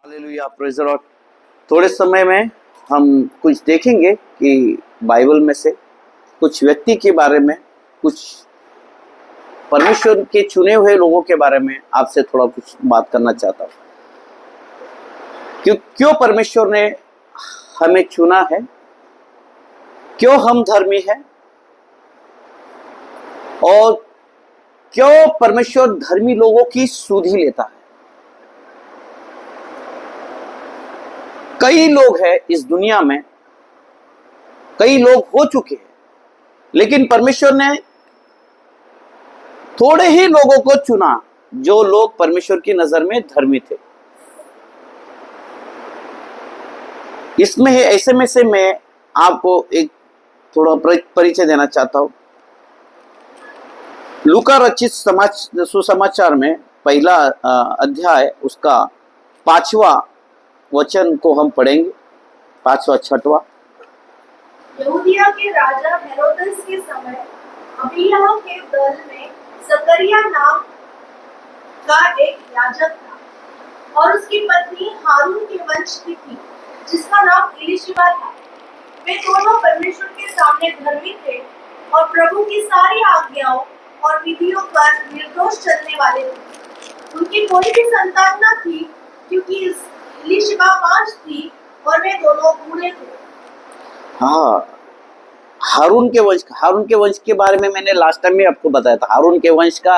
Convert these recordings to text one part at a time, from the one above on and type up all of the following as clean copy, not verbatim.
Hallelujah, praise the Lord. थोड़े समय में हम कुछ देखेंगे कि बाइबल में से कुछ व्यक्ति के बारे में, कुछ परमेश्वर के चुने हुए लोगों के बारे में आपसे थोड़ा कुछ बात करना चाहता हूँ। क्यों परमेश्वर ने हमें चुना है, क्यों हम धर्मी हैं और क्यों परमेश्वर धर्मी लोगों की सुधि लेता है। कई लोग हैं इस दुनिया में, कई लोग हो चुके हैं, लेकिन परमेश्वर ने थोड़े ही लोगों को चुना जो लोग परमेश्वर की नजर में धर्मी थे। इसमें है, ऐसे में से मैं आपको एक थोड़ा परिचय देना चाहता हूं। लूका रचित सुसमाचार में पहला अध्याय, उसका 5वां वचन को हम पढ़ेंगे, 5वां 6वां। यहूदिया के राजा हेरोदेस के समय अबिय्याह के दल में जकरिया नाम का एक याजक था और उसकी पत्नी हारून के वंश की थी, जिसका नाम एलीशिबा था। वे दोनों परमेश्वर के सामने धर्मी थे और प्रभु की सारी आज्ञाओं और विधियों पर निर्दोष चलने वाले थे। उनकी कोई भी संतान न थी, क्योंकि एलीशिबा 5 थी और वे दोनों बूढ़े थे। हाँ, हारून के वंश के बारे में मैंने लास्ट टाइम भी आपको बताया था। हारून के वंश का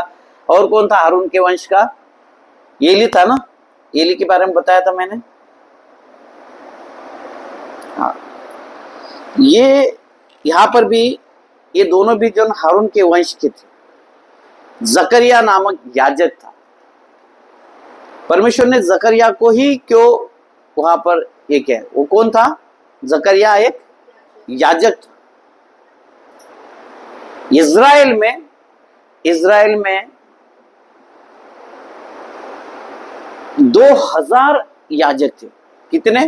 और कौन था? हारून के वंश का एली था ना, एली के बारे में बताया था मैंने। हाँ, ये यहाँ पर भी ये दोनों भी जो हारून के वंश के थे। जकरिया नामक याजक था। परमेश्वर ने जकरिया को ही क्यों वहां पर एक है, वो कौन था? जकरिया एक याजक था। इज़राइल में 2000 याजक थे। कितने?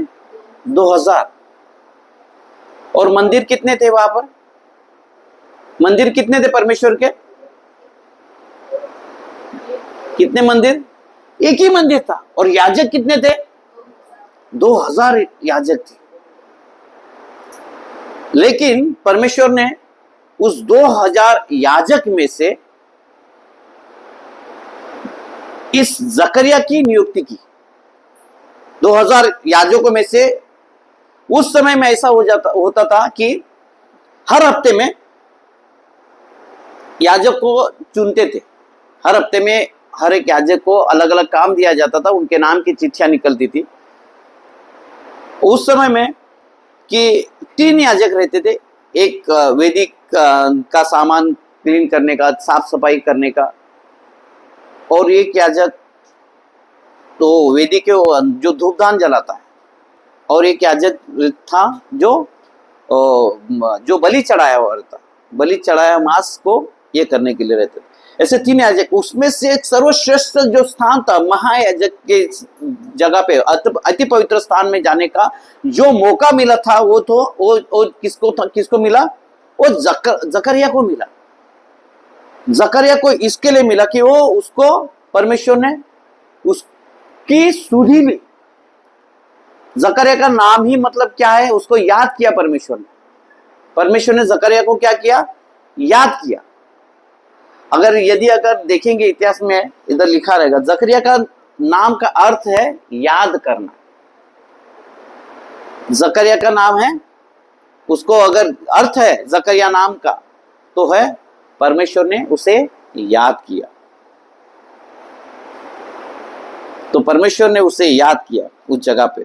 2000। और मंदिर कितने थे वहां पर? मंदिर कितने थे परमेश्वर के? कितने मंदिर? एक ही मंदिर था। और याजक कितने थे? 2000 याजक थे। लेकिन परमेश्वर ने उस 2000 याजक में से इस जकरिया की नियुक्ति की। 2000 याजकों में से उस समय में ऐसा होता था कि हर हफ्ते में याजक को चुनते थे। हर हफ्ते में हर एक याजक को अलग अलग काम दिया जाता था, उनके नाम की चिट्ठियां निकलती थी। उस समय में कि 3 याजक रहते थे, एक वैदिक का सामान क्लीन करने का, साफ सफाई करने का, और एक याजक तो वैदिक जो धूपदान जलाता है, और एक याजक था जो बलि चढ़ाया हुआ रहता, बलि चढ़ाया मांस को ये करने के लिए रहते थे। ऐसे 3 याजक, उसमें से एक सर्वश्रेष्ठ जो स्थान था महायाजक के जगह पे, अति पवित्र स्थान में जाने का जो मौका मिला था, वो किसको मिला? वो जकरिया को मिला। जकरिया को इसके लिए मिला कि वो उसको परमेश्वर ने उसकी सुधि ली। जकरिया का नाम ही मतलब क्या है? उसको याद किया परमेश्वर ने जकरिया को क्या किया? याद किया। अगर देखेंगे इतिहास में, इधर लिखा रहेगा, जकरिया का नाम का अर्थ है याद करना। जकरिया का नाम है, उसको अगर अर्थ है जकरिया नाम का, तो है परमेश्वर ने उसे याद किया। तो परमेश्वर ने उसे याद किया उस जगह पे।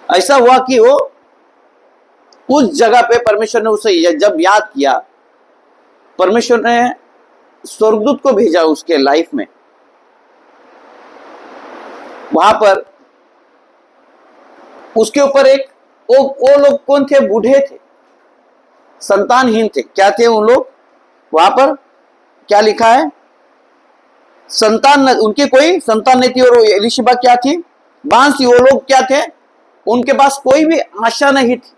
ऐसा हुआ कि वो उस जगह पे परमेश्वर ने उसे जब याद किया, परमेश्वर ने स्वर्गदूत को भेजा उसके लाइफ में। वहां पर उसके ऊपर एक वो लोग कौन थे? बूढ़े थे, संतानहीन थे। क्या थे उन लोग? वहां पर क्या लिखा है? उनकी कोई संतान नहीं थी। और एलीशिबा क्या थी? बांझ थी। वो लोग क्या थे? उनके पास कोई भी आशा नहीं थी,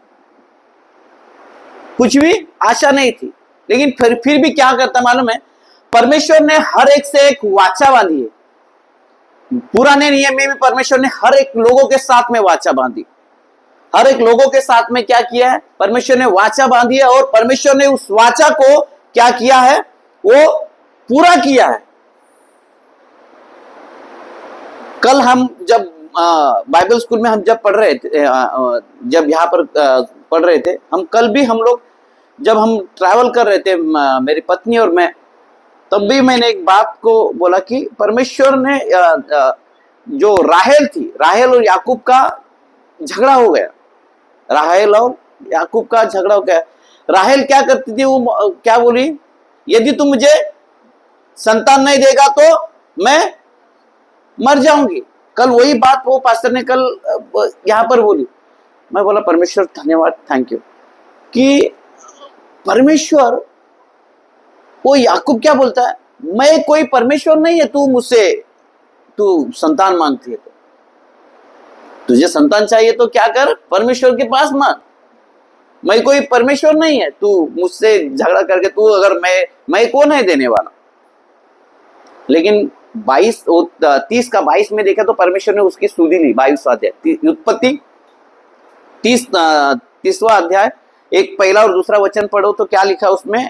कुछ भी आशा नहीं थी। लेकिन फिर भी क्या करता मालूम है? परमेश्वर ने हर एक से एक वाचा बांधी है। पुराने नियम में भी परमेश्वर ने हर एक लोगों के साथ में वाचा बांधी, हर एक लोगों के साथ में क्या किया है, परमेश्वर ने वाचा बांधी है, और परमेश्वर ने उस वाचा को क्या किया है, वो पूरा किया है। कल हम जब बाइबल स्कूल में हम जब पढ़ रहे थे, जब यहाँ पर पढ़ रहे थे हम, कल भी हम लोग जब हम ट्रैवल कर रहे थे मेरी पत्नी और मैं, तब भी मैंने एक बात को बोला कि परमेश्वर ने जो राहेल थी, राहेल और याकूब का झगड़ा हो गया, राहेल और याकूब का झगड़ा हो गया। राहेल क्या करती थी, वो क्या बोली, यदि तू मुझे संतान नहीं देगा तो मैं मर जाऊंगी। कल वही बात वो पास्टर ने कल यहां पर बोली। मैं बोला परमेश्वर धन्यवाद, थैंक यू, कि परमेश्वर, वो याकूब क्या बोलता है, मैं कोई परमेश्वर नहीं है, तू मुझसे तू संतान मांगती है, तो तुझे संतान चाहिए तो क्या कर, परमेश्वर के पास मांग, मैं कोई परमेश्वर नहीं है, तू मुझसे झगड़ा करके, तू अगर मैं कौन है देने वाला। लेकिन 30 का 22 में देखा तो परमेश्वर ने उसकी सुधि ली। 22 अध्याय उत्पत्ति 30वां अध्याय, एक पहला और दूसरा वचन पढ़ो तो क्या लिखा उसमें,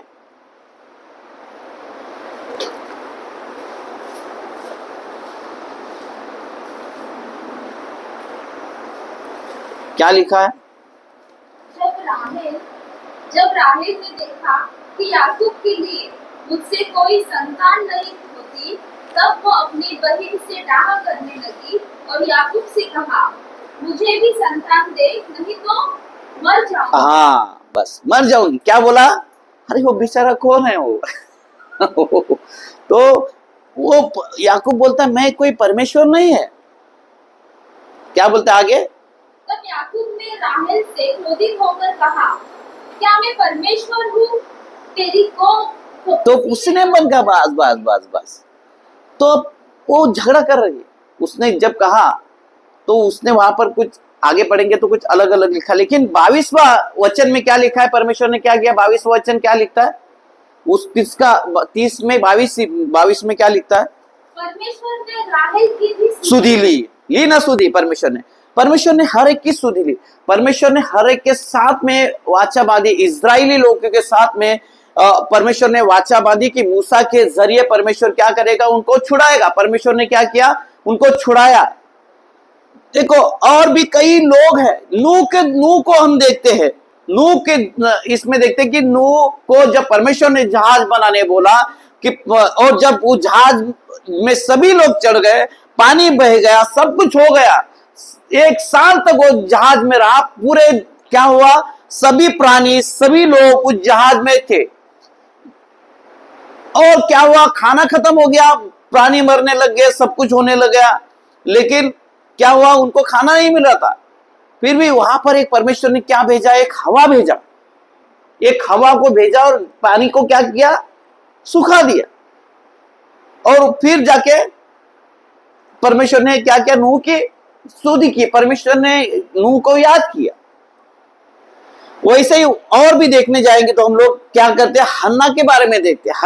क्या लिखा है। जब राहेल ने देखा कि याकूब के लिए मुझसे कोई संतान नहीं होती, तब वो अपनी बहन से डाह करने लगी और याकूब से कहा, मुझे भी संतान दे, नहीं तो मर जाऊंगी। हाँ बस मर जाऊंगी। क्या बोला, अरे वो बेचारा कौन है वो तो वो याकूब बोलता है मैं कोई परमेश्वर नहीं है। क्या बोलता है आगे, तब याकूब ने राहेल से क्रोधित होकर कहा, क्या मैं परमेश्वर हूँ तेरी को? तो उसने मन का बस तो वो झगड़ा कर रही है। उसने जब कहा तो उसने वहां पर कुछ आगे पढ़ेंगे तो कुछ अलग अलग लिखा, लेकिन 22वां वचन में क्या लिखा है, परमेश्वर ने क्या किया, 22वां वचन क्या लिखता है, उस 30 में 22 में क्या लिखता है, परमेश्वर ने राहेल की भी सुधि ली ना सुधि, परमेश्वर ने हर एक की सुधि ली। परमेश्वर ने हर एक के साथ में वाचा बांधी, इजरायली लोगों के साथ में परमेश्वर ने वाचा बांधी कि मूसा के जरिए परमेश्वर क्या करेगा, उनको छुड़ाएगा। परमेश्वर ने क्या किया, उनको छुड़ाया। देखो और भी कई लोग हैं, नूह को हम देखते हैं, नूह के इसमें देखते हैं कि नूह को जब परमेश्वर ने जहाज बनाने बोला कि, और जब वो जहाज में सभी लोग चढ़ गए, पानी बह गया, सब कुछ हो गया, 1 साल तक वो जहाज में रहा, पूरे क्या हुआ, सभी प्राणी सभी लोग उस जहाज में थे, और क्या हुआ, खाना खत्म हो गया, प्राणी मरने लग गए, सब कुछ होने लग गया, लेकिन क्या हुआ, उनको खाना नहीं मिल रहा था। फिर भी वहां पर एक परमेश्वर ने क्या भेजा, एक हवा भेजा, एक हवा को भेजा और पानी को क्या किया, सुखा दिया। और फिर जाके परमेश्वर ने क्या किया, नूह की स्तुति की, परमेश्वर ने नूह को याद किया। वैसे ही और भी देखने जाएंगे तो हम लोग क्या करते हैं, हन्ना के बारे में देखते हैं।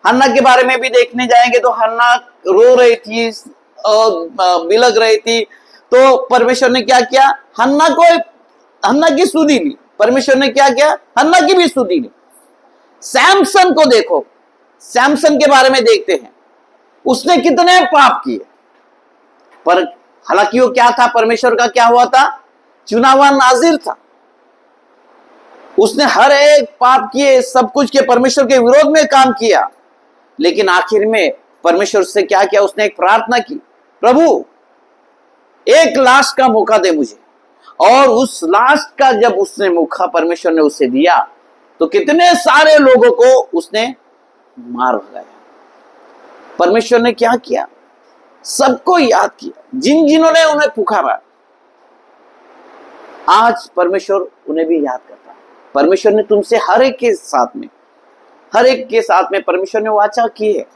हन्ना के बारे में भी देखने जाएंगे तो हन्ना रो रही थी और बिलग रही थी, तो परमेश्वर ने क्या किया, हन्ना की स्तुति ली। परमेश्वर ने क्या किया, हन्ना की भी स्तुति ली। सैमसन को देखो, सैमसन के बारे में देखते हैं, उसने कितने पाप किए, पर हालांकि वो क्या था, परमेश्वर का क्या हुआ था, चुना हुआ नाजिर था। उसने हर एक पाप किए, सब कुछ के परमेश्वर के विरोध में काम किया, लेकिन आखिर में परमेश्वर से क्या किया, उसने एक प्रार्थना की, प्रभु एक लास्ट का मौका दे मुझे। और उस लास्ट का जब उसने मौका परमेश्वर ने उसे दिया तो कितने सारे लोगों को उसने मार भगाया। परमेश्वर ने क्या किया, सबको याद किया, जिन्होंने उन्हें पुकारा, आज परमेश्वर उन्हें भी याद करता है। परमेश्वर ने तुमसे हर एक के साथ में परमेश्वर ने वाचा की है।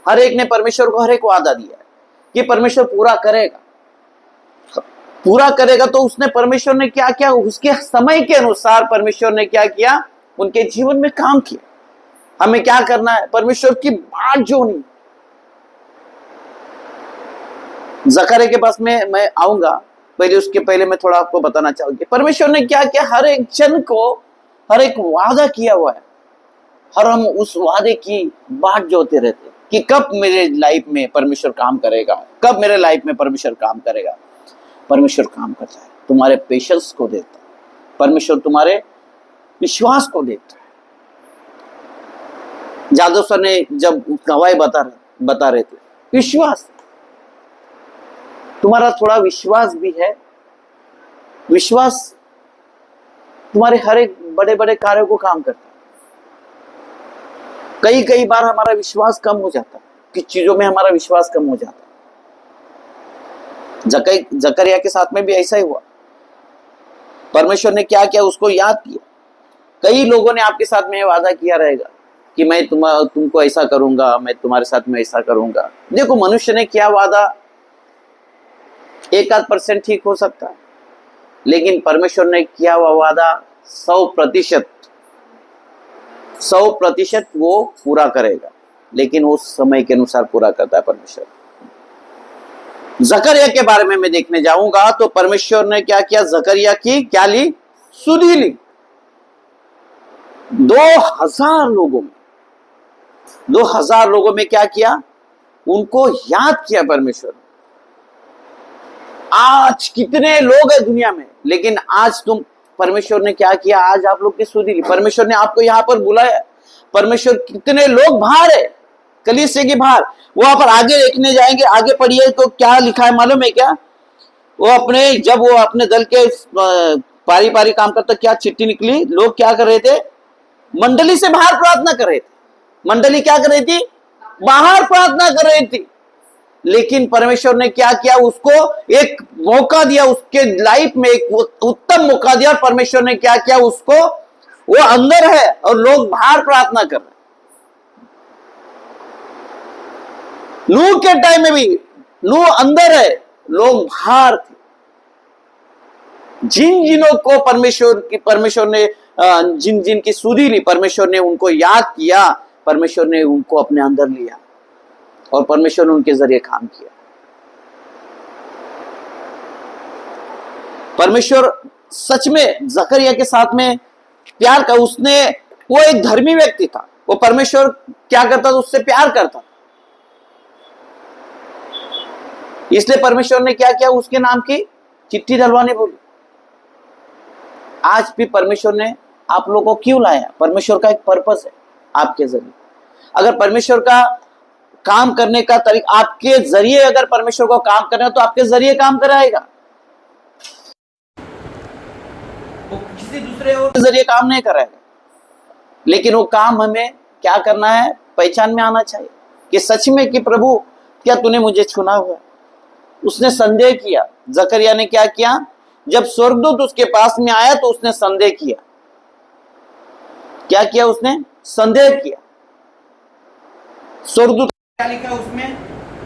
हर एक ने परमेश्वर को हर एक वादा दिया है कि परमेश्वर पूरा करेगा। तो उसने, परमेश्वर ने क्या किया, उसके समय के अनुसार परमेश्वर ने क्या किया, उनके जीवन में काम किया। हमें क्या करना है, परमेश्वर की बात जो नहीं, जकरिया के पास में मैं आऊंगा, पहले उसके पहले मैं थोड़ा आपको बताना चाहूंगी परमेश्वर ने क्या किया। हर एक जन को हर एक वादा किया हुआ है, और हम उस वादे की बाट जोते रहते हैं कि कब मेरे लाइफ में परमेश्वर काम करेगा, कब मेरे लाइफ में परमेश्वर काम करेगा। परमेश्वर काम करता है, तुम्हारे पेशेंस को देता है, परमेश्वर तुम्हारे विश्वास को देता है। जादव सर ने जब गवाही बता रहे थे, विश्वास, तुम्हारा थोड़ा विश्वास भी है, विश्वास तुम्हारे हर एक बड़े बड़े कार्यों को काम करता है। कई बार हमारा विश्वास कम हो जाता है, किस चीजों में हमारा विश्वास कम हो जाता है। जकरिया के साथ में भी ऐसा ही हुआ। परमेश्वर ने क्या किया, उसको याद किया। कई लोगों ने आपके साथ में वादा किया रहेगा कि मैं तुमको ऐसा करूंगा, मैं तुम्हारे साथ में ऐसा करूंगा। देखो, मनुष्य ने किया वादा 1% ठीक हो सकता है, लेकिन परमेश्वर ने किया हुआ वादा 100% वो पूरा करेगा, लेकिन वो समय के अनुसार पूरा करता है परमेश्वर। जकरिया के बारे में मैं देखने जाऊंगा तो परमेश्वर ने क्या किया, जकरिया की क्या ली, सुधि ली। 2000 लोगों में क्या किया, उनको याद किया परमेश्वर। आज कितने लोग हैं दुनिया में, लेकिन आज परमेश्वर ने क्या किया, आज आप लोग की सुधि ली। परमेश्वर ने आपको यहां पर बुलाया। परमेश्वर, कितने लोग बाहर है, कलीसिया के बाहर, वहां पर आगे देखने जाएंगे, आगे पढ़िए तो क्या लिखा है मालूम है क्या, जब वो अपने दल के पारी पारी काम करता, क्या चिट्ठी निकली, लोग क्या कर रहे थे, मंडली से बाहर प्रार्थना कर रहे थे। मंडली क्या कर रही थी, बाहर प्रार्थना कर रही थी। लेकिन परमेश्वर ने क्या किया, उसको एक मौका दिया, उसके लाइफ में एक उत्तम मौका दिया। और परमेश्वर ने क्या किया, उसको, वो अंदर है और लोग बाहर प्रार्थना कर रहे। नूह के टाइम में भी नूह अंदर है, लोग बाहर थे। जिन को परमेश्वर ने जिन की सुधि ली, परमेश्वर ने उनको याद किया, परमेश्वर ने उनको अपने अंदर लिया और परमेश्वर ने उनके जरिए काम किया। परमेश्वर सच में जकरिया के साथ में प्यार का, वो एक धर्मी व्यक्ति था, वो परमेश्वर क्या करता था, उससे प्यार करता था। इसलिए परमेश्वर ने क्या किया, उसके नाम की चिट्ठी डलवाने बोली। आज भी परमेश्वर ने आप लोगों को क्यों लाया, परमेश्वर का एक पर्पस है आपके जरिए। अगर परमेश्वर का काम करने का तरीका, आपके जरिए अगर परमेश्वर को काम करना है तो आपके जरिए काम कराएगा, वो किसी दूसरे और के जरिए काम नहीं कराएगा। लेकिन वो काम हमें क्या करना है, पहचान में आना चाहिए कि सच में कि प्रभु क्या तूने मुझे चुना हुआ। उसने संदेह किया। जकरिया ने क्या किया, जब स्वर्गदूत उसके पास में आया तो उसने संदेह किया। क्या किया उसने, संदेह किया। स्वर्गदूत क्या लिखा उसमें,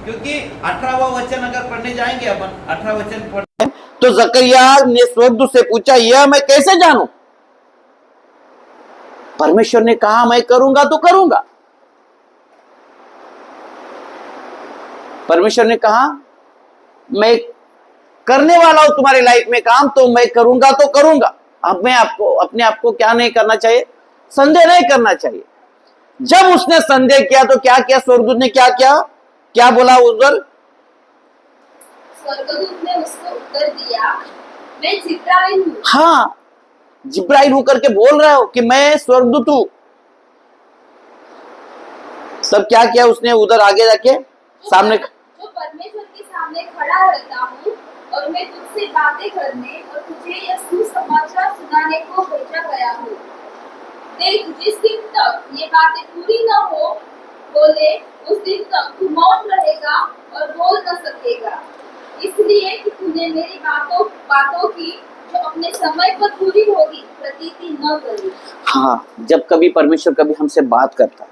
क्योंकि 18वां वचन अगर पढ़ने जाएंगे अपन, 18 वचन पढ़ने, तो जकरिया ने स्वर्गदूत से पूछा, यह मैं कैसे जानूं। परमेश्वर ने कहा मैं करूंगा तो करूंगा। परमेश्वर ने कहा मैं करने वाला हूं तुम्हारी लाइफ में काम, तो मैं करूंगा तो करूंगा। अब मैं अपने आप को क्या नहीं करना चाहिए, संदेह नहीं करना चाहिए। जब उसने संदेह किया तो क्या किया, स्वर्गदूत ने क्या किया, क्या बोला उधर, स्वर्गदूत ने उसको उत्तर दिया, मैं जिब्राइल हूं। हाँ, जिब्राइल होकर के बोल रहा हो कि मैं स्वर्गदूत हूं। सब क्या किया उसने, उधर आगे जाके सामने, जो परमेश्वर के सामने खड़ा रहता हूँ और मैं तुझसे बातें करने और तुझे यह सुसमाचार सुनाने को भेजा गया हूँ। देख, जिस दिन तक ये बातें पूरी न हो बोले, उस दिन तक तू मौन रहेगा और बोल न सकेगा, इसलिए कि तूने मेरी बातों की जो अपने समय पर पूरी होगी प्रतीति न करी। हाँ, जब कभी परमेश्वर कभी हमसे बात करता है,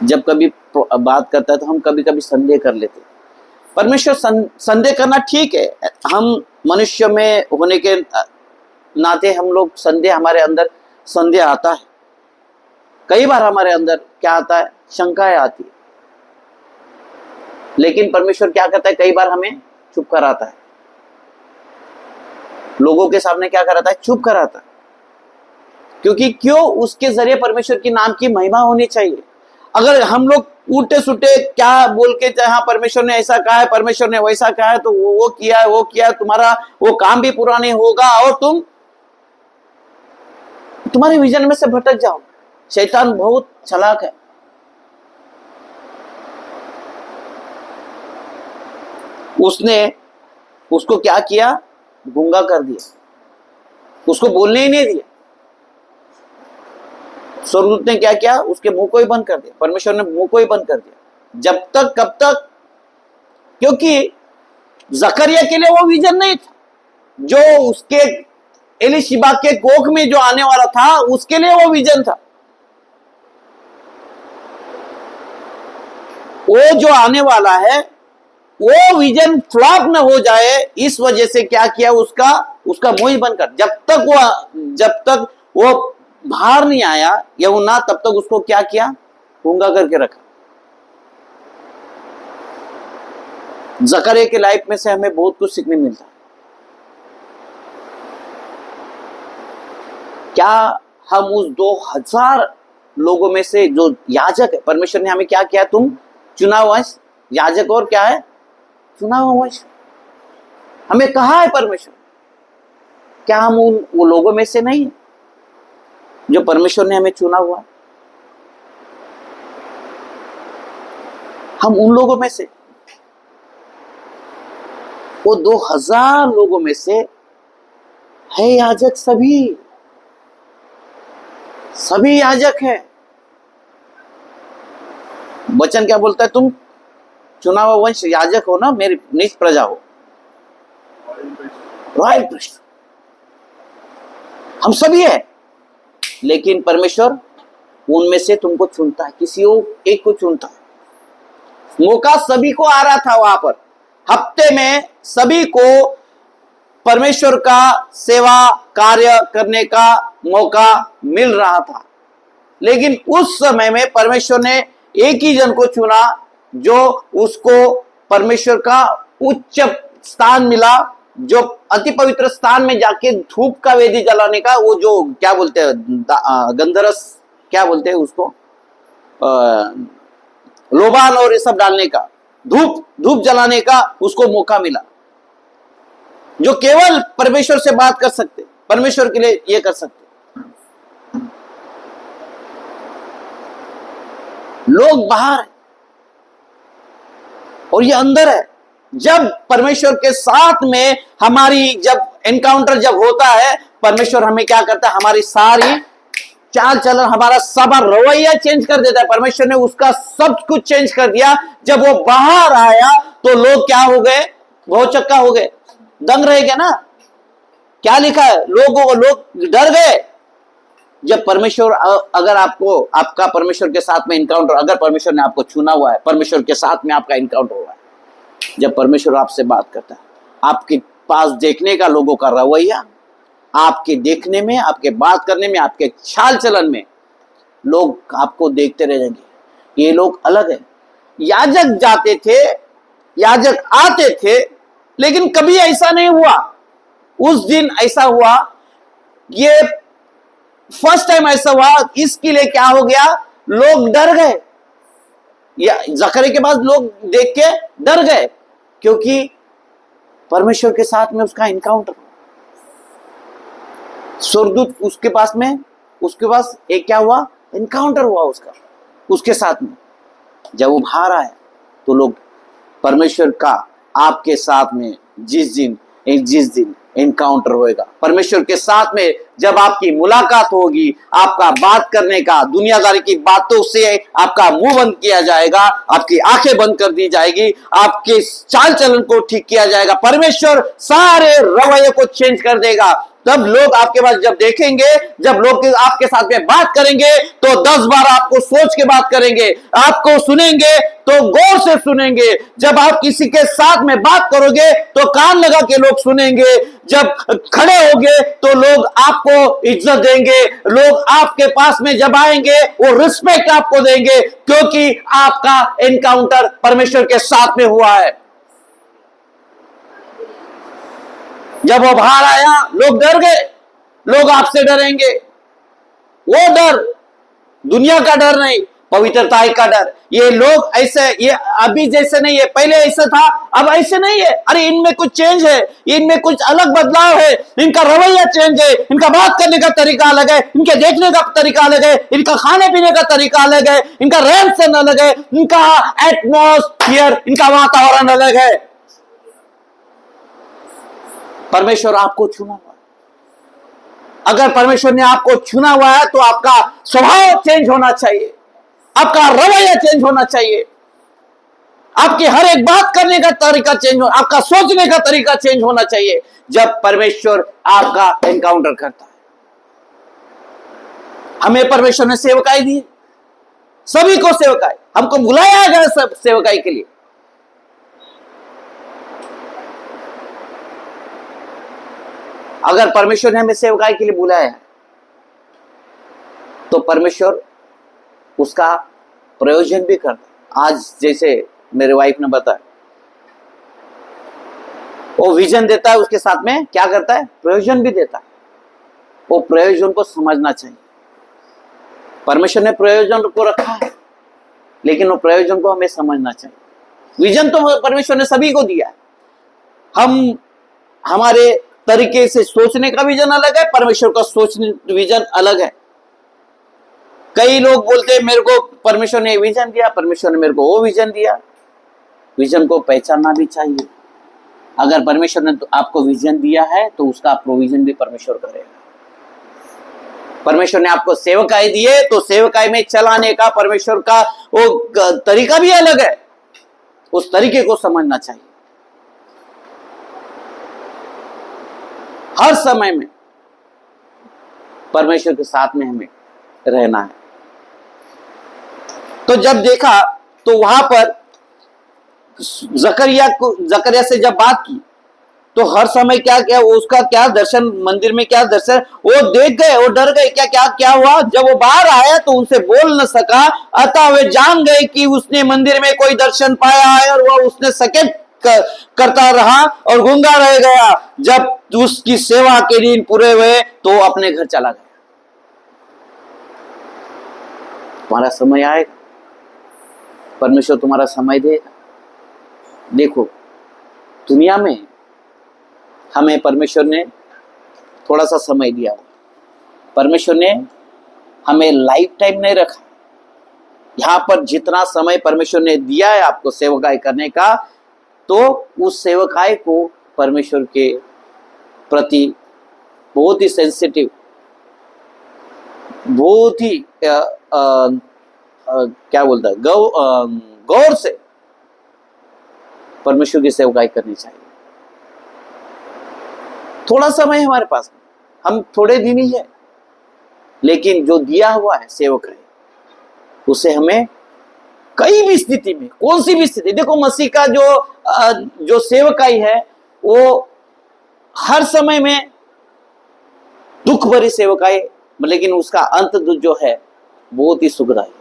जब कभी बात करता है तो हम कभी कभी संदेह कर लेते हैं। परमेश्वर संदेह करना ठीक है, हम मनुष्य में होने के नाते हम लोग संदेह, हमारे अंदर संदेह आता है। कई बार हमारे अंदर क्या आता है, शंकाएं आती है। लेकिन परमेश्वर क्या करता है, कई बार हमें चुप कराता है, लोगों के सामने क्या कराता है, चुप कराता है। क्योंकि क्यों, उसके जरिए परमेश्वर की नाम की महिमा होनी चाहिए। अगर हम लोग उल्टे सुटे क्या बोल के, हाँ परमेश्वर ने ऐसा कहा है, परमेश्वर ने वैसा कहा है, तो वो किया है, वो किया है, तुम्हारा वो काम भी पूरा नहीं होगा और तुम्हारे विजन में से भटक जाओ। शैतान बहुत चालाक है। उसको क्या किया, गूंगा कर दिया, उसको बोलने ही नहीं दिया। स्वर्गदूत ने क्या किया, उसके मुंह को ही बंद कर दिया, परमेश्वर ने मुंह को ही बंद कर दिया। जब तक, कब तक, क्योंकि जकरिया के लिए वो विजन नहीं था, जो उसके एलीशिबा के कोख में जो आने वाला था उसके लिए वो विजन था। वो जो आने वाला है वो विजन फ्लॉप न हो जाए, इस वजह से क्या किया, उसका मुंह ही बंद कर। जब तक वो बाहर नहीं आया यूहन्ना, तब तक उसको क्या किया, गूंगा करके रखा। जकरिया के लाइफ में से हमें बहुत कुछ सीखने मिलता है। क्या हम उस 2000 लोगों में से जो याजक है, परमेश्वर ने हमें क्या किया, तुम चुना वंश, याजक और क्या है, चुना हुआ वंश, हमें कहा है परमेश्वर, क्या हम वो लोगों में से नहीं है जो परमेश्वर ने हमें चुना हुआ? हम उन लोगों में से, वो 2000 लोगों में से है याजक, सभी याजक है। वचन क्या बोलता है, तुम चुना हुआ वंश, याजक हो ना, मेरी निज प्रजा हो, रॉयल प्रीस्ट, हम सभी है। लेकिन परमेश्वर उनमें से तुमको चुनता है, किसी एक को चुनता है। मौका सभी को आ रहा था, वहां पर हफ्ते में सभी को परमेश्वर का सेवा कार्य करने का मौका मिल रहा था। लेकिन उस समय में परमेश्वर ने एक ही जन को चुना जो उसको परमेश्वर का उच्च स्थान मिला, जो अति पवित्र स्थान में जाके धूप का वेदी जलाने का, वो जो क्या बोलते हैं, गंधरस क्या बोलते हैं उसको, लोबान और ये सब डालने का, धूप जलाने का उसको मौका मिला। जो केवल परमेश्वर से बात कर सकते, परमेश्वर के लिए ये कर सकते। लोग बाहर है और ये अंदर है। जब परमेश्वर के साथ में हमारी जब एनकाउंटर जब होता है, परमेश्वर हमें क्या करता है, हमारी सारी चाल चलन, हमारा सब रवैया चेंज कर देता है। परमेश्वर ने उसका सब कुछ चेंज कर दिया। जब वो बाहर आया तो लोग क्या हो गए, भौचक्का हो गए, दंग रह गए ना। क्या लिखा है, लोग डर गए। जब परमेश्वर, अगर आपका परमेश्वर के साथ में इनकाउंटर, अगर परमेश्वर ने आपको चुना हुआ है, परमेश्वर के साथ में आपका इनकाउंटर हुआ है, जब परमेश्वर आपसे बात करता है, आपके पास देखने का लोगों का रवैया, आपके देखने में, आपके बात करने में, आपके चाल चलन में लोग आपको देखते रहेंगे, ये लोग अलग है। याजक जाते थे, याजक आते थे, लेकिन कभी ऐसा नहीं हुआ। उस दिन ऐसा हुआ, ये फर्स्ट टाइम ऐसा हुआ। इसके लिए क्या हो गया, लोग डर गए। या जकरिया के पास लोग देख के डर गए, क्योंकि परमेश्वर के साथ में उसका इनकाउंटर। स्वर्गदूत उसके पास एक क्या हुआ, इनकाउंटर हुआ उसके साथ में। जब वो बाहर आया तो लोग परमेश्वर का आपके साथ में जिस दिन एनकाउंटर होएगा, परमेश्वर के साथ में जब आपकी मुलाकात होगी, आपका बात करने का, दुनियादारी की बातों से आपका मुंह बंद किया जाएगा, आपकी आंखें बंद कर दी जाएगी, आपके चाल चलन को ठीक किया जाएगा। परमेश्वर सारे रवैये को चेंज कर देगा। तब लोग आपके पास जब देखेंगे, जब लोग आपके साथ में बात करेंगे तो 10 बार आपको सोच के बात करेंगे, आपको सुनेंगे तो गौर से सुनेंगे। जब आप किसी के साथ में बात करोगे तो कान लगा के लोग सुनेंगे, जब खड़े होगे तो लोग आपको इज्जत देंगे, लोग आपके पास में जब आएंगे वो रिस्पेक्ट आपको देंगे, क्योंकि आपका एनकाउंटर परमेश्वर के साथ में हुआ है। जब वो बाहर आया लोग डर गए, लोग आपसे डरेंगे। वो डर दुनिया का डर नहीं, पवित्रता का डर। ये लोग ऐसे, ये अभी जैसे नहीं है, पहले ऐसा था, अब ऐसे नहीं है। अरे इनमें कुछ चेंज है, इनमें कुछ अलग बदलाव है, इनका रवैया चेंज है, इनका बात करने का तरीका अलग है, इनके देखने का तरीका अलग है, इनका खाने पीने का तरीका अलग है, इनका रहन सहन अलग है, इनका एटमॉस्फियर, इनका वातावरण अलग है। परमेश्वर आपको चुना हुआ है। अगर परमेश्वर ने आपको चुना हुआ है तो आपका स्वभाव चेंज होना चाहिए, आपका रवैया चेंज होना चाहिए, आपकी हर एक बात करने का तरीका चेंज हो, आपका सोचने का तरीका चेंज होना चाहिए जब परमेश्वर आपका एनकाउंटर करता है। हमें परमेश्वर ने सेवकाई दी, सभी को सेवकाई, हमको बुलाया गया सब सेवकाई के लिए। अगर परमेश्वर ने हमें सेवकाई के लिए बुलाया है तो परमेश्वर उसका प्रयोजन भी करता। आज जैसे मेरे वाइफ ने बताया, वो विजन देता है, उसके साथ में क्या करता है, प्रयोजन भी देता है। वो प्रयोजन को समझना चाहिए। परमेश्वर ने प्रयोजन को रखा है, लेकिन वो प्रयोजन को हमें समझना चाहिए। विजन तो परमेश्वर ने सभी को दिया है, हम हमारे तरीके से सोचने का विजन अलग है, परमेश्वर का सोचने विजन अलग है। कई लोग बोलते हैं मेरे को परमेश्वर ने विजन दिया, परमेश्वर ने मेरे को वो विजन दिया। विजन को पहचानना भी चाहिए। अगर परमेश्वर ने तो आपको विजन दिया है तो उसका प्रोविजन भी परमेश्वर करेगा। परमेश्वर ने आपको सेवकाई दी है तो सेवकाई में चलाने का परमेश्वर का वो तरीका भी अलग है, उस तरीके को समझना चाहिए। हर समय में परमेश्वर के साथ में हमें रहना है। तो जब देखा तो वहां पर जकरिया से जब बात की तो हर समय क्या क्या उसका क्या दर्शन, मंदिर में क्या दर्शन, वो देख गए, वो डर गए। क्या क्या क्या हुआ? जब वो बाहर आया तो उनसे बोल न सका, अतः वे जान गए कि उसने मंदिर में कोई दर्शन पाया है, और वह उसने सकेत करता रहा और गूंगा रह गया। जब उसकी सेवा के दिन पूरे हुए तो वो अपने घर चला गया। तुम्हारा समय आएगा, परमेश्वर तुम्हारा समय देगा। देखो दुनिया में हमें परमेश्वर ने थोड़ा सा समय दिया, परमेश्वर ने हमें लाइफ टाइम नहीं रखा। यहां पर जितना समय परमेश्वर ने दिया है आपको सेवकाई करने का, तो उस सेवकाई को परमेश्वर के प्रति बहुत ही सेंसिटिव, बहुत ही क्या बोलता है, गौर से परमेश्वर की सेवकाई करनी चाहिए। थोड़ा समय हमारे पास, हम थोड़े दिन ही है, लेकिन जो दिया हुआ है सेवकाई, उसे हमें कई भी स्थिति में, कौन सी भी स्थिति, देखो मसीह का जो सेवकाई है वो हर समय में दुख भरी सेवकाई, लेकिन उसका अंत जो है बहुत ही सुखदायी।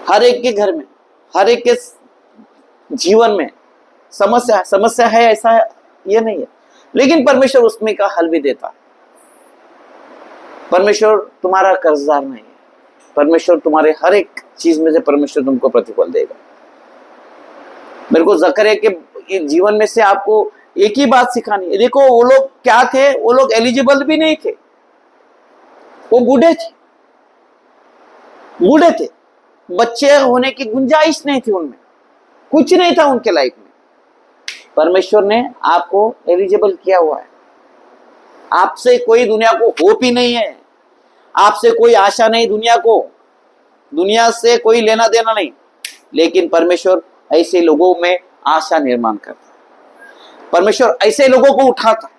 हर एक के घर में, हर एक के जीवन में समस्या है, ऐसा है, ये नहीं है, लेकिन परमेश्वर उसमें का हल भी देता है। परमेश्वर तुम्हारा कर्जदार नहीं है, परमेश्वर तुम्हारे हर एक चीज में से परमेश्वर तुमको प्रतिफल देगा। मेरे को जकरिया के जीवन में से आपको एक ही बात सिखानी है। देखो वो लोग क्या थे, वो लोग एलिजिबल भी नहीं थे, वो बूढ़े थे, बच्चे होने की गुंजाइश नहीं थी उनमें, कुछ नहीं था उनके लाइफ में। परमेश्वर ने आपको एलिजिबल किया हुआ है। आपसे कोई दुनिया को होप ही नहीं है, आपसे कोई आशा नहीं दुनिया को, दुनिया से कोई लेना देना नहीं, लेकिन परमेश्वर ऐसे लोगों में आशा निर्माण करता है। परमेश्वर ऐसे लोगों को उठाता है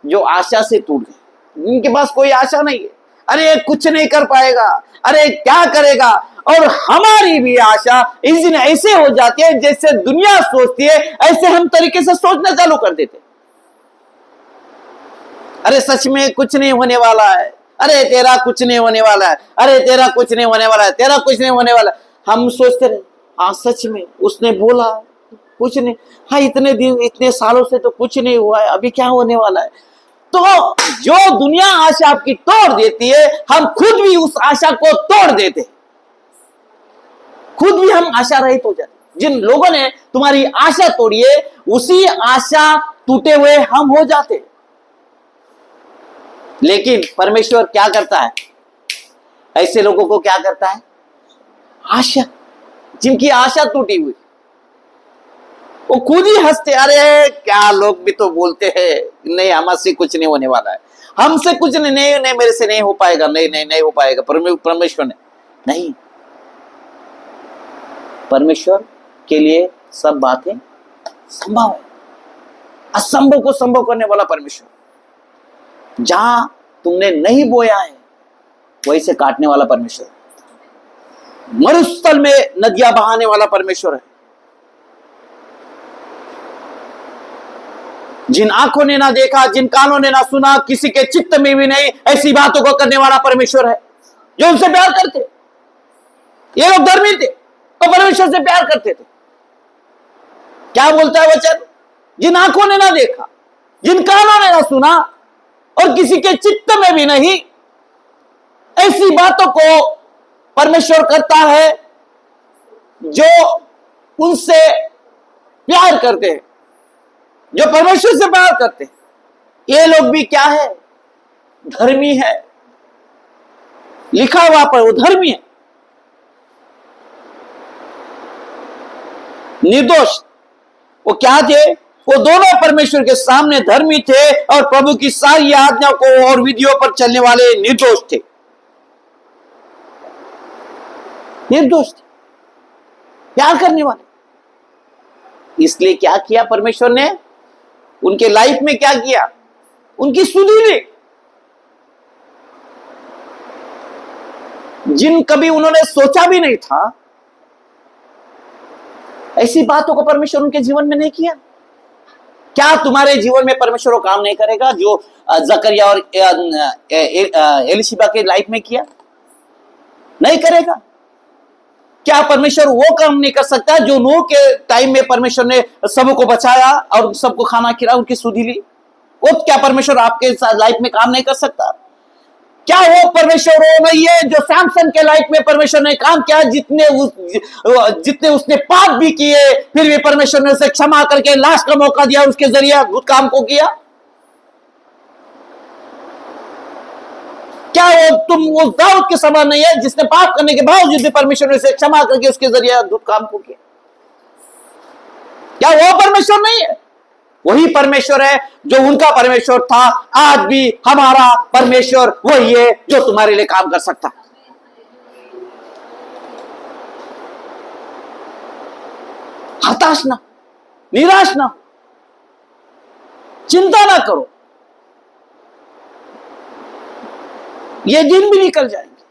जो आशा से टूट गए, जिनके पास कोई आशा नहीं है, अरे कुछ नहीं कर पाएगा, अरे क्या करेगा। और हमारी भी आशा इस दिन ऐसे हो जाती है जैसे दुनिया सोचती है, ऐसे हम तरीके से सोचना चालू कर देते। अरे सच में कुछ नहीं होने वाला है, अरे तेरा कुछ नहीं होने वाला है, अरे तेरा कुछ नहीं होने वाला है, तेरा कुछ नहीं होने वाला है। हम सोचते रहे, हाँ सच में उसने बोला कुछ नहीं, हाँ इतने दिन इतने सालों से तो कुछ नहीं हुआ है, अभी क्या होने वाला है। तो जो दुनिया आशा आपकी तोड़ देती है, हम खुद भी उस आशा को तोड़ देते, खुद भी हम आशा रहित हो जाते। जिन लोगों ने तुम्हारी आशा तोड़ी है, उसी आशा टूटे हुए हम हो जाते। लेकिन परमेश्वर क्या करता है, ऐसे लोगों को क्या करता है, आशा, जिनकी आशा टूटी हुई, वो खुद ही हंसते, अरे क्या लोग भी तो बोलते हैं नहीं हमसे कुछ नहीं होने वाला है, हमसे कुछ नहीं, नहीं मेरे से नहीं हो पाएगा, नहीं हो पाएगा। परमेश्वर ने नहीं, परमेश्वर के लिए सब बातें संभव है। असंभव को संभव करने वाला परमेश्वर, जहां तुमने नहीं बोया है वहीं से काटने वाला परमेश्वर, मरुस्थल में नदियां बहाने वाला परमेश्वर है। जिन आंखों ने ना देखा, जिन कानों ने ना सुना, किसी के चित्त में भी नहीं, ऐसी बातों को करने वाला परमेश्वर है, जो उनसे प्यार करते। ये लोग धर्मी थे और परमेश्वर से प्यार करते थे। क्या बोलता है वचन, जिन आंखों ने ना देखा, जिन कानों ने ना सुना और किसी के चित्त में भी नहीं, ऐसी बातों को परमेश्वर करता है जो उनसे प्यार करते हैं, जो परमेश्वर से प्यार करते हैं। ये लोग भी क्या है, धर्मी है, लिखा हुआ पर वो धर्मी है, निर्दोष। वो क्या थे, वो दोनों परमेश्वर के सामने धर्मी थे और प्रभु की सारी आज्ञा को और विधियों पर चलने वाले निर्दोष थे, निर्दोष थे, प्यार करने वाले। इसलिए क्या किया परमेश्वर ने उनके लाइफ में, क्या किया, उनकी सुधि ली। जिन कभी उन्होंने सोचा भी नहीं था, ऐसी बातों को परमेश्वर उनके जीवन में नहीं किया। क्या तुम्हारे जीवन में परमेश्वर वो काम नहीं करेगा जो जकरिया और एलिशिबा के लाइफ में किया? नहीं करेगा। क्या परमेश्वर वो काम नहीं कर सकता जो नूह के टाइम में परमेश्वर ने सबको बचाया और सबको खाना खिलाया, उनकी सुधि ली? वो क्या परमेश्वर आपके लाइफ में काम नहीं कर सकता? क्या वो परमेश्वर वो नहीं है जो सैमसन के लाइफ में परमेश्वर ने काम किया, जितने उसने पाप भी किए फिर भी परमेश्वर ने उसे क्षमा करके लास्ट का मौका दिया, उसके जरिए अद्भुत काम को किया? क्या वो तुम वो दाऊद के समान नहीं है जिसने पाप करने के बावजूद भी परमेश्वर ने उसे क्षमा करके उसके जरिए अद्भुत काम को किया? क्या वो परमेश्वर नहीं है? वही परमेश्वर है जो उनका परमेश्वर था, आज भी हमारा परमेश्वर वही है जो तुम्हारे लिए काम कर सकता है। हताश ना, निराश ना, चिंता ना करो, ये दिन भी निकल जाएंगे।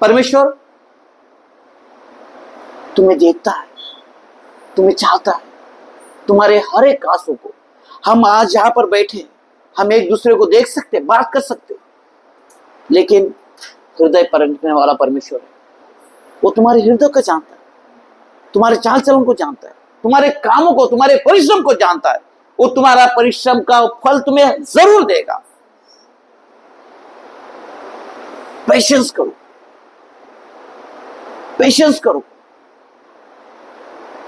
परमेश्वर तुम्हें देखता है, तुम्हें चाहता है, तुम्हारे हर एक आंसू को। हम आज यहां पर बैठे, हम एक दूसरे को देख सकते, बात कर सकते, लेकिन हृदय परखने वाला परमेश्वर है। वो तुम्हारे हृदय को जानता है, तुम्हारे चाल चलन को जानता है, तुम्हारे कामों को, तुम्हारे परिश्रम को जानता है। वो तुम्हारा परिश्रम का फल तुम्हें जरूर देगा। पेशेंस करो, पेशेंस करो।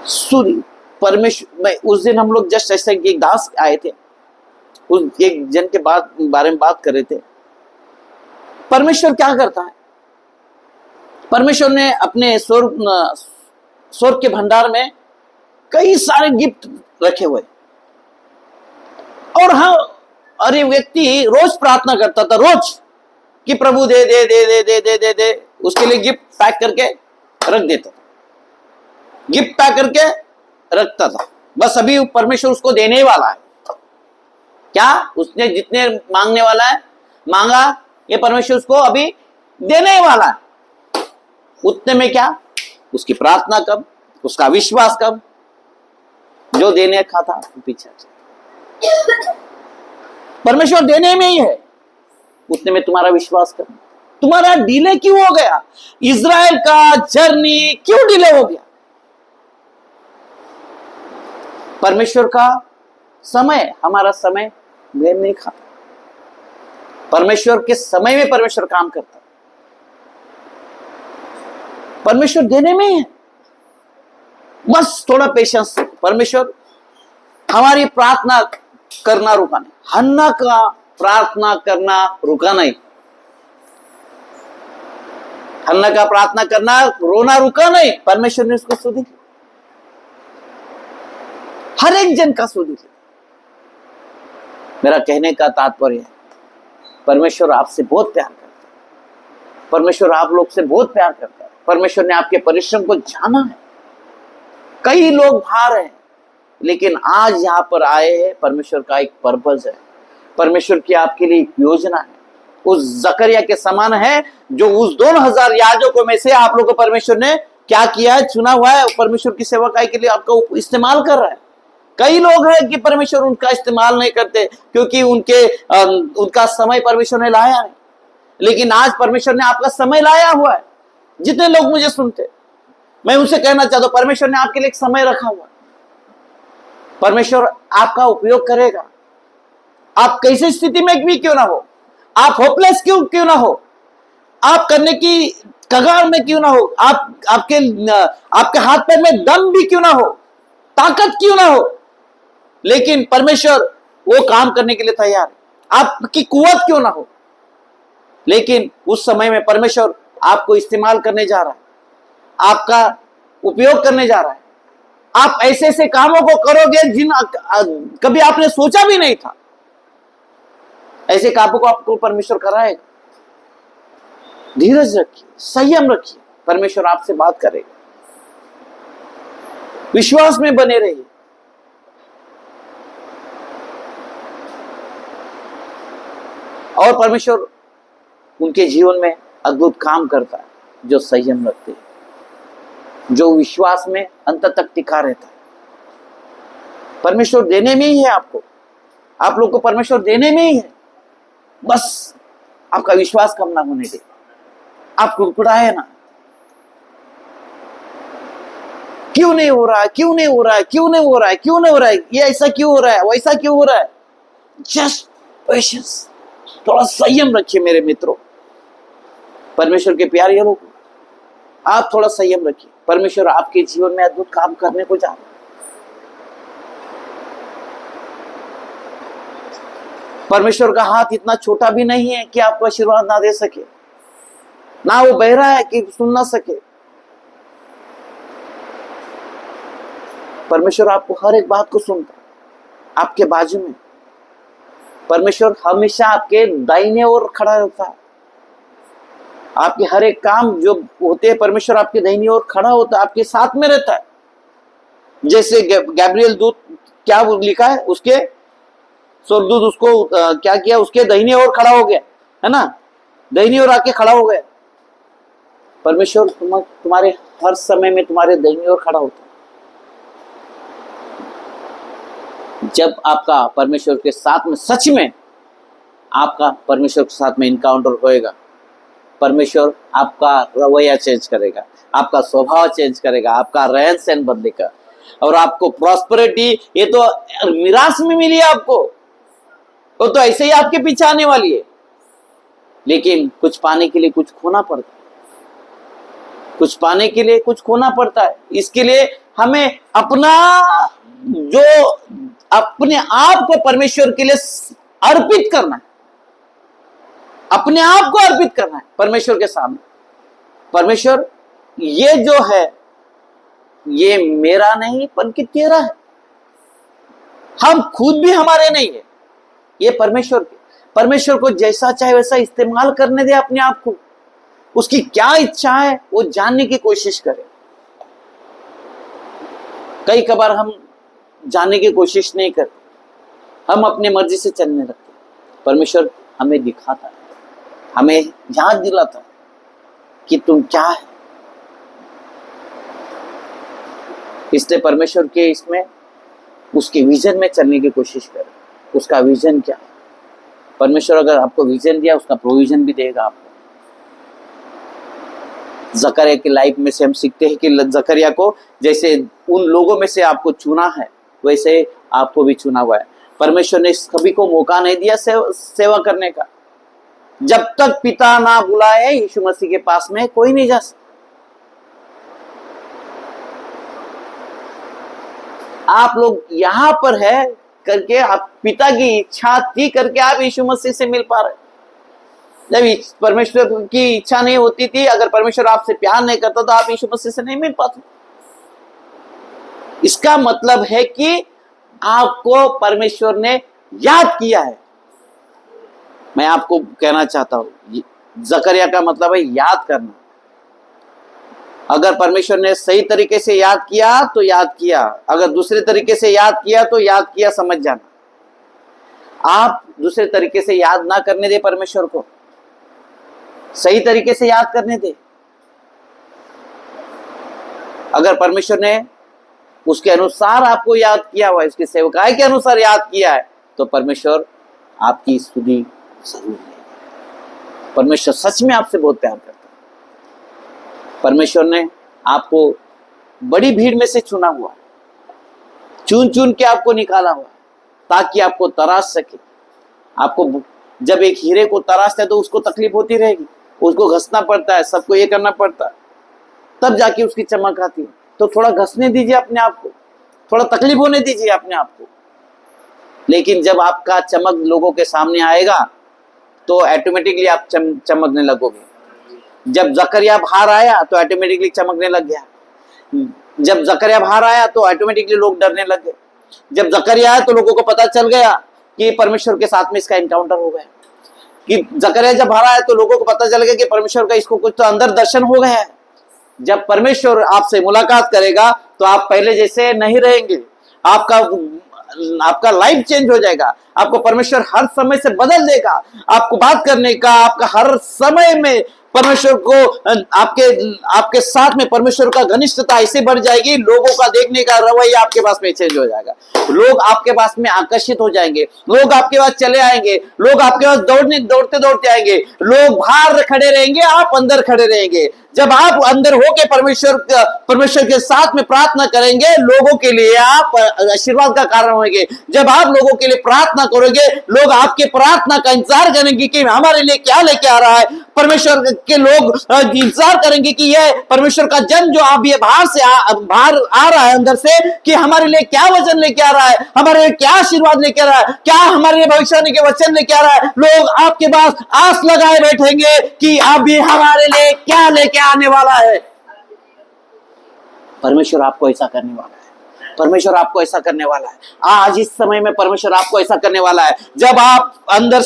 सुनी परमेश्वर में उस दिन हम लोग जस्ट ऐसे एक दास आए थे, उस एक जन के बारे में बात कर रहे थे। परमेश्वर क्या करता है, परमेश्वर ने अपने स्वर्ग के भंडार में कई सारे गिफ्ट रखे हुए, और हाँ, अरे व्यक्ति रोज प्रार्थना करता था, रोज, कि प्रभु दे दे दे दे दे दे दे दे, उसके लिए गिफ्ट पैक करके रख देता था, गिफ्ट पैक करके रखता था, बस अभी परमेश्वर उसको देने ही वाला है। क्या उसने जितने मांगने वाला है मांगा, ये परमेश्वर उसको अभी देने ही वाला है। उतने में क्या, उसकी प्रार्थना कब, उसका विश्वास कब, जो देने का था पीछे। परमेश्वर देने में ही है, उतने में तुम्हारा विश्वास कब। तुम्हारा डिले क्यों हो गया? इज़राइल का जर्नी क्यों डिले हो गया? परमेश्वर का समय हमारा समय मेल नहीं खाता। परमेश्वर के समय में परमेश्वर काम करता है। परमेश्वर देने में है, बस थोड़ा पेशेंस। परमेश्वर हमारी प्रार्थना करना रुका नहीं। हन्ना का प्रार्थना करना रुका नहीं। हन्ना का प्रार्थना करना, रोना रुका नहीं। परमेश्वर ने उसको सुधी, हर एक जन का सुधी। मेरा कहने का तात्पर्य है, परमेश्वर आपसे बहुत प्यार करता है। परमेश्वर आप लोग से बहुत प्यार करता है। परमेश्वर ने आपके परिश्रम को जाना है। कई लोग बाहर हैं, लेकिन आज यहां पर आए हैं। परमेश्वर का एक पर्पस है, परमेश्वर की आपके लिए एक योजना है। उस जकरिया के समान है जो उस 2000 याजकों में से आप लोगों को परमेश्वर ने क्या किया है, चुना हुआ है। परमेश्वर की सेवकाई के लिए आपका इस्तेमाल कर रहा है। कई लोग हैं कि परमेश्वर उनका इस्तेमाल नहीं करते क्योंकि उनका समय परमेश्वर ने लाया नहीं। लेकिन आज परमेश्वर ने आपका समय लाया हुआ है। जितने लोग मुझे सुनते, मैं उनसे कहना चाहता हूं, परमेश्वर ने आपके लिए एक समय रखा हुआ है। परमेश्वर आपका उपयोग करेगा। आप कैसी स्थिति में भी क्यों ना हो, आप होपलेस क्यों ना हो, आप करने की कगार में क्यों ना हो, आपके हाथ पैर में दम भी क्यों ना हो, ताकत क्यों ना हो, लेकिन परमेश्वर वो काम करने के लिए तैयार है। आपकी कुवत क्यों ना हो, लेकिन उस समय में परमेश्वर आपको इस्तेमाल करने जा रहा है, आपका उपयोग करने जा रहा है। आप ऐसे ऐसे कामों को करोगे जिन कभी आपने सोचा भी नहीं था। ऐसे कामों को आपको परमेश्वर कराएगा। धीरज रखिए, संयम रखिए, परमेश्वर आपसे बात करेगा। विश्वास में बने रहिए। और परमेश्वर उनके जीवन में अद्भुत काम करता है जो संयम रखते हैं, जो विश्वास में अंत तक टिका रहता है। परमेश्वर देने में ही है आपको, आप लोग को परमेश्वर देने में ही है। बस आपका विश्वास कम ना होने दे। आप कुड़कुड़ाए ना, क्यों नहीं हो रहा है, क्यों नहीं हो रहा है, क्यों नहीं हो रहा है, क्यों नहीं हो रहा है, ये ऐसा क्यों हो रहा है, वैसा क्यों हो रहा है। जस्ट पेशेंस, थोड़ा संयम रखिए मेरे मित्रों। परमेश्वर के प्यारे लोग, आप थोड़ा संयम रखिए। परमेश्वर आपके जीवन में अद्भुत काम करने को जा रहा है। परमेश्वर का हाथ इतना छोटा भी नहीं है कि आपको आशीर्वाद ना दे सके, ना वो बहरा है कि सुन ना सके। परमेश्वर आपको हर एक बात को सुनता है, आपके बाजू में। परमेश्वर हमेशा आपके दाहिने ओर खड़ा होता है। आपके हर एक काम जो होते हैं, परमेश्वर आपके दाहिनी ओर खड़ा होता है, आपके साथ में रहता है। जैसे गैब्रियल दूत क्या लिखा है, उसके स्वर्गदूत उसको क्या किया, उसके दाहिने ओर खड़ा हो गया, है ना, दाहिनी ओर आके खड़ा हो गया। परमेश्वर तुम्हारे हर समय में तुम्हारे दाहिनी ओर खड़ा होता है। जब आपका परमेश्वर के साथ में, सच में आपका परमेश्वर के साथ में इनकाउंटर होएगा, परमेश्वर आपका रवैया चेंज करेगा, आपका स्वभाव चेंज करेगा, आपका रहन सहन बदलेगा, और आपको प्रॉस्पेरिटी, ये तो मिरास में मिली है आपको, वो तो ऐसे ही आपके पीछे आने वाली है। लेकिन कुछ पाने के लिए कुछ खोना पड़ता है, कुछ पाने के लिए कुछ खोना पड़ता है। इसके लिए हमें अपने आप को परमेश्वर के लिए अर्पित करना है, अपने आप को अर्पित करना है परमेश्वर के सामने। परमेश्वर, ये जो है ये मेरा नहीं बल्कि तेरा है। हम खुद भी हमारे नहीं है, ये परमेश्वर के। परमेश्वर को जैसा चाहे वैसा इस्तेमाल करने दे अपने आप को। उसकी क्या इच्छा है वो जानने की कोशिश करें। कई कबार हम जानने की कोशिश नहीं करते, हम अपने मर्जी से चलने लगते। परमेश्वर हमें दिखाता है, हमें याद दिलाता है कि तुम क्या है। इसलिए परमेश्वर के इसमें उसके विजन में चलने की कोशिश करें। उसका विजन क्या है? परमेश्वर अगर आपको विजन दिया, उसका प्रोविजन भी देगा आपको। जकरिया की लाइफ में से हम सीखते हैं कि जकरिया को जैसे उन लोगों में से आपको चुना है, वैसे आपको भी चुना हुआ है। परमेश्वर ने सभी को मौका नहीं दिया सेवा करने का। जब तक पिता ना बुलाए यीशु मसीह के पास में कोई नहीं जा सकता। आप लोग यहां पर है करके, आप पिता की इच्छा थी करके आप यीशु मसीह से मिल पा रहे। जब परमेश्वर की इच्छा नहीं होती थी, अगर परमेश्वर आपसे प्यार नहीं करता तो आप यीशु मसीह से नहीं मिल पाते। इसका मतलब है कि आपको परमेश्वर ने याद किया है। मैं आपको कहना चाहता हूं, जकरिया का मतलब है याद करना। अगर परमेश्वर ने सही तरीके से याद किया तो याद किया, अगर दूसरे तरीके से याद किया तो याद किया, समझ जाना। आप दूसरे तरीके से याद ना करने दे परमेश्वर को, सही तरीके से याद करने दे। अगर परमेश्वर ने उसके अनुसार आपको याद किया हुआ है, उसके सेवकाई के अनुसार याद किया है, तो परमेश्वर आपकी स्तुति जरूर लेगा। परमेश्वर सच में आपसे बहुत प्यार करता है। परमेश्वर ने आपको बड़ी भीड़ में से चुना हुआ, चुन चुन के आपको निकाला हुआ, ताकि आपको तराश सके। आपको जब एक हीरे को तराशते हैं तो उसको तकलीफ होती रहेगी, उसको घसना पड़ता है, सबको ये करना पड़ता है, तब जाके उसकी चमक आती है। तो थोड़ा घसने दीजिए अपने आप को, थोड़ा तकलीफ होने दीजिए अपने आप को। लेकिन जब आपका चमक लोगों के सामने आएगा तो ऑटोमेटिकली आप चमकने लगोगे। जब जकरिया बाहर आया तो ऑटोमेटिकली चमकने लग गया। जब जकरिया बाहर आया तो ऑटोमेटिकली लोग डरने लग गए। जब जकरिया आया तो लोगों को पता चल गया कि परमेश्वर के साथ में इसका एनकाउंटर हो गया। कि जकरिया जब बाहर आया तो लोगों को पता चल गया कि परमेश्वर का इसको कुछ तो अंदर दर्शन हो गया है। जब परमेश्वर आपसे मुलाकात करेगा तो आप पहले जैसे नहीं रहेंगे, आपका लाइफ चेंज हो जाएगा। आपको परमेश्वर हर समय से बदल देगा। आपको बात करने का, आपका हर समय में परमेश्वर को आपके साथ में परमेश्वर का घनिष्ठता ऐसे बढ़ जाएगी, लोगों का देखने का रवैया आपके पास में चेंज हो जाएगा। लोग आपके पास में आकर्षित हो जाएंगे, लोग आपके पास चले आएंगे, लोग आपके पास दौड़ते दौड़ते आएंगे। लोग बाहर खड़े रहेंगे, आप अंदर खड़े रहेंगे। जब आप अंदर होके परमेश्वर के साथ में प्रार्थना करेंगे, लोगों के लिए आप आशीर्वाद का कारण होंगे। जब आप लोगों के लिए प्रार्थना करोगे, लोग आपके प्रार्थना का इंतजार करेंगे कि हमारे लिए क्या लेके आ रहा है। परमेश्वर के लोग इंतजार करेंगे कि यह परमेश्वर का जन जो आप ये बाहर आ रहा है अंदर से, कि हमारे लिए क्या वचन लेके आ रहा है, हमारे लिए क्या आशीर्वाद लेके आ रहा है, क्या हमारे लिए भविष्यवाणी के वचन लेके आ रहा है। लोग आपके पास आस लगाए बैठेंगे कि अभी हमारे लिए क्या लेके आने वाला है। परमेश्वर आपको ऐसा करने वाला है। परमेश्वर आपको ऐसा करने वाला है। आज इस समय में परमेश्वर आपको ऐसा करने वाला है। जब आप अंदर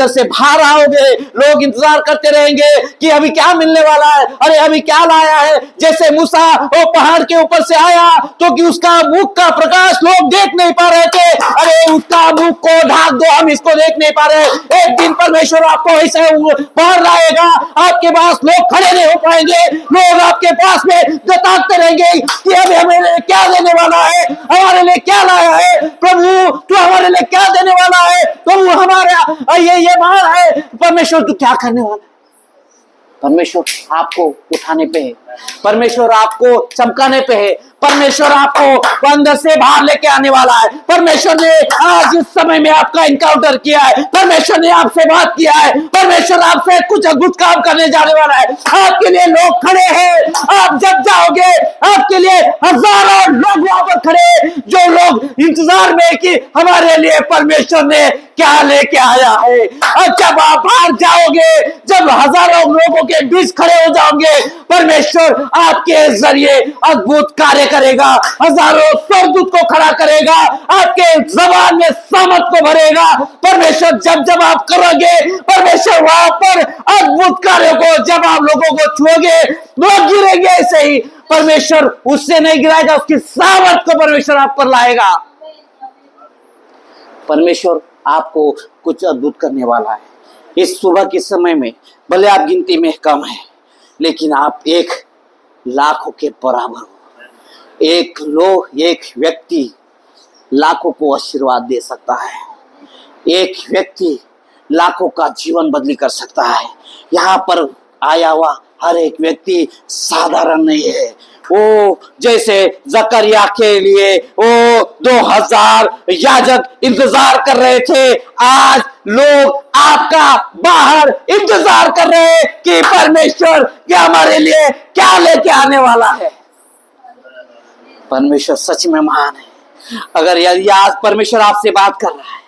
से बाहर आओगे, लोग इंतजार करते रहेंगे कि अभी क्या मिलने वाला है, अरे अभी क्या लाया है। जैसे मूसा वो पहाड़ के ऊपर से आया तो कि उसका मुख का प्रकाश लोग देख नहीं पा रहे थे, अरे उसका मुख को ढाक दो, हम इसको देख नहीं पा रहे। एक दिन परमेश्वर आपको ऐसे बाहर लाएगा, आपके पास लोग खड़े नहीं हो पाएंगे, लोग आपके पास में जताते रहेंगे कि अभी हमें क्या देने वाला है, हमारे लिए क्या लाया है। प्रभु तू हमारे लिए क्या देने वाला है, प्रभु हमारे ये बाहर है। परमेश्वर तू क्या करने वाला है। परमेश्वर आपको उठाने पे है, परमेश्वर आपको चमकाने पे है, परमेश्वर आपको अंदर से बाहर लेके आने वाला है। परमेश्वर ने आज इस समय में आपका इनकाउंटर किया है, परमेश्वर ने आपसे बात किया है, परमेश्वर आपसे कुछ अद्भुत काम करने जाने वाला है। आपके लिए लोग खड़े हैं, आप जब जाओगे आपके लिए हजारों लोग वहां पर खड़े, जो लोग इंतजार में कि हमारे लिए परमेश्वर ने क्या लेके आया है। और जब आप बाहर जाओगे, जब हजारों लोगों के बीच खड़े हो जाओगे, परमेश्वर परमेश्वर आपके जरिए अद्भुत कार्य करेगा, हजारों स्वर्गदूत को खड़ा करेगा, आपके जबान में सामर्थ को भरेगा। परमेश्वर जब जब आप करोगे, परमेश्वर वहां पर अद्भुत कार्यों को जब आप लोगों को छुओगे, लोग गिरेंगे ऐसे ही, परमेश्वर उससे नहीं गिराएगा, उसकी सामर्थ को परमेश्वर आप पर लाएगा। परमेश्वर आपको कुछ अद्भुत करने वाला है। इस सुबह के समय में भले आप गिनती में कम है, लेकिन आप 1 लाखों के बराबर हो। एक व्यक्ति लाखों को आशीर्वाद दे सकता है। एक व्यक्ति लाखों का जीवन बदली कर सकता है। यहाँ पर आया हुआ हर एक व्यक्ति साधारण नहीं है। वो जैसे जकरिया के लिए वो 2000 याजक इंतजार कर रहे थे, आज लोग आपका बाहर इंतजार कर रहे हैं कि परमेश्वर क्या हमारे लिए क्या लेके आने वाला है। परमेश्वर सच में महान है। अगर यदि आज परमेश्वर आपसे बात कर रहा है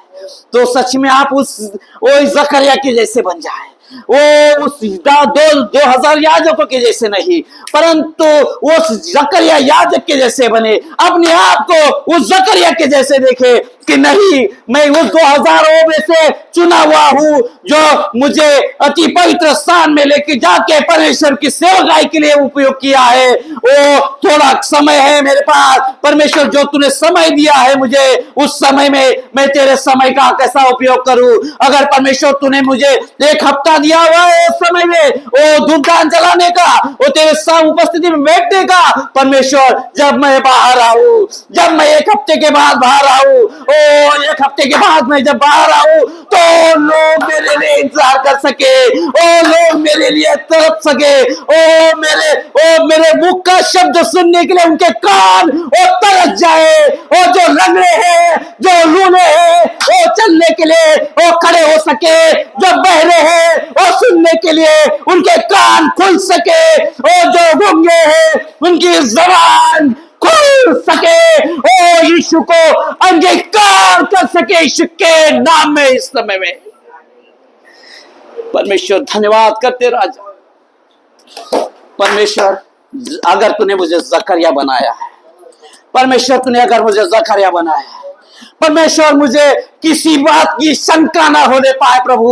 तो सच में आप वो जकरिया के जैसे बन जाए, वो उस 2000 याजकों के जैसे नहीं, परंतु उस जकरिया याजक के जैसे बने। अपने आप को उस जकरिया के जैसे देखे कि नहीं, मैं उस 2000 में से चुना हुआ हूं जो मुझे अति पवित्र स्थान में लेके जाके परमेश्वर की सेवकाई के लिए उपयोग किया है। वो थोड़ा समय है मेरे पास, परमेश्वर जो तूने समय दिया है मुझे, उस समय में मैं तेरे समय का कैसा उपयोग करूं। अगर परमेश्वर तूने मुझे 1 हफ्ता दिया हुआ है उस समय में वो धूपदान जलाने का, वो तेरे सामने उपस्थिति में बैठने का, परमेश्वर जब मैं बाहर आऊं, जब मैं 1 हफ्ते के बाद बाहर आऊं, 1 हफ्ते के बाद मैं जब बाहर आऊं तो लोग मेरे लिए इंतजार कर सके, लोग मेरे लिए तड़प सके, मेरे मुख का शब्द सुनने के लिए उनके कान तरस जाए, जो लंगड़े हैं, जो लूले हैं, वो चलने के लिए वो खड़े हो सके, जो बहरे हैं वो सुनने के लिए उनके कान खुल सके, और जो गूंगे हैं उनकी जबान खुल सके, ओ यीशु को अंगीकार कर सके यीशु के नाम में। इस समय में परमेश्वर धन्यवाद करते राजा। परमेश्वर अगर तूने मुझे जकरिया बनाया है, परमेश्वर तूने अगर मुझे जकरिया बनाया है, परमेश्वर मुझे किसी बात की शंका ना होने पाए प्रभु।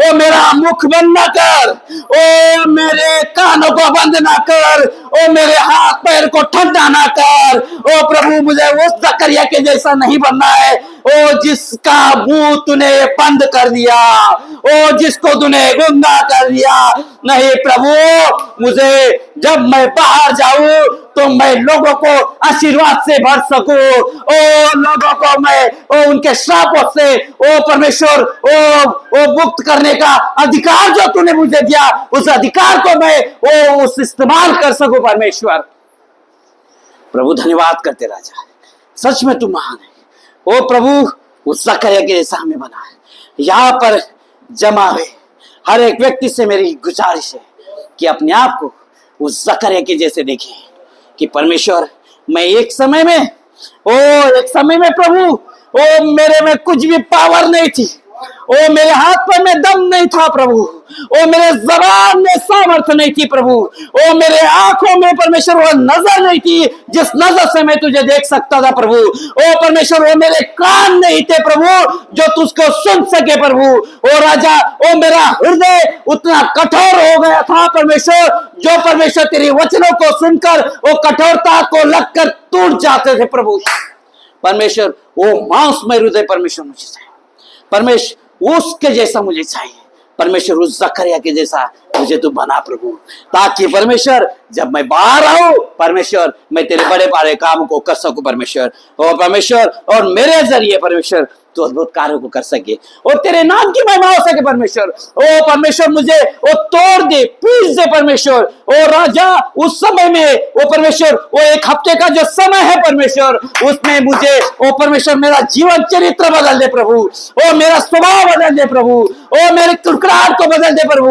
ओ मेरा मुख बंद ना कर, ओ मेरे कानों को बंद ना कर, ओ मेरे हाथ पैर को ठंडा ना कर। ओ प्रभु मुझे उस जकरिया के जैसा नहीं बनना है, ओ जिसका मुंह तूने बंद कर दिया, ओ जिसको तूने गुंगा कर दिया। नहीं प्रभु, मुझे जब मैं बाहर जाऊं तो मैं लोगों को आशीर्वाद से भर सकूं, ओ लोगों को मैं उनके श्रापों से ओ परमेश्वर ओ मुक्त करने का अधिकार जो तूने मुझे दिया, उस अधिकार को मैं उस इस्तेमाल कर सकूं। परमेश्वर प्रभु धन्यवाद करते राजा, सच में तू महान है। ओ प्रभु उस जकरिया के जैसा हमें बना है। यहाँ पर जमा हुए हर एक व्यक्ति से मेरी गुजारिश है कि अपने आप को उस जकरिया के जैसे देखें कि परमेश्वर मैं एक समय में प्रभु मेरे में कुछ भी पावर नहीं थी, मेरे हाथ पर में दम नहीं था प्रभु, मेरे जबान में सामर्थ्य नहीं थी प्रभु, मेरे आंखों में परमेश्वर वो नजर नहीं थी जिस नजर से मैं तुझे देख सकता था प्रभु। परमेश्वर वो मेरे कान नहीं थे प्रभु जो तुझको सुन सके प्रभु। राजा मेरा हृदय उतना कठोर हो गया था परमेश्वर, जो परमेश्वर तेरी वचनों को सुनकर वो कठोरता को लगकर टूट जाते थे प्रभु। परमेश्वर वो मांसमय हृदय परमेश्वर मुझे चाहिए, परमेश्वर उसके जैसा मुझे चाहिए। परमेश्वर उस जकरिया के जैसा मुझे तू बना प्रभु, ताकि परमेश्वर जब मैं बाहर आऊं परमेश्वर मैं तेरे बड़े बड़े काम को कर सकूं परमेश्वर। और परमेश्वर और मेरे जरिए परमेश्वर तो अद्भुत कार्यों को कर सके और तेरे नाम की महिमा हो सके परमेश्वर। परमेश्वर मुझे तोड़ दे, पीस दे परमेश्वर। राजा उस समय में परमेश्वर 1 हफ्ते का जो समय है परमेश्वर, उसमें मुझे परमेश्वर मेरा जीवन चरित्र बदल दे प्रभु, मेरा स्वभाव बदल दे प्रभु, मेरे कुड़कुड़ाहट को बदल दे प्रभु,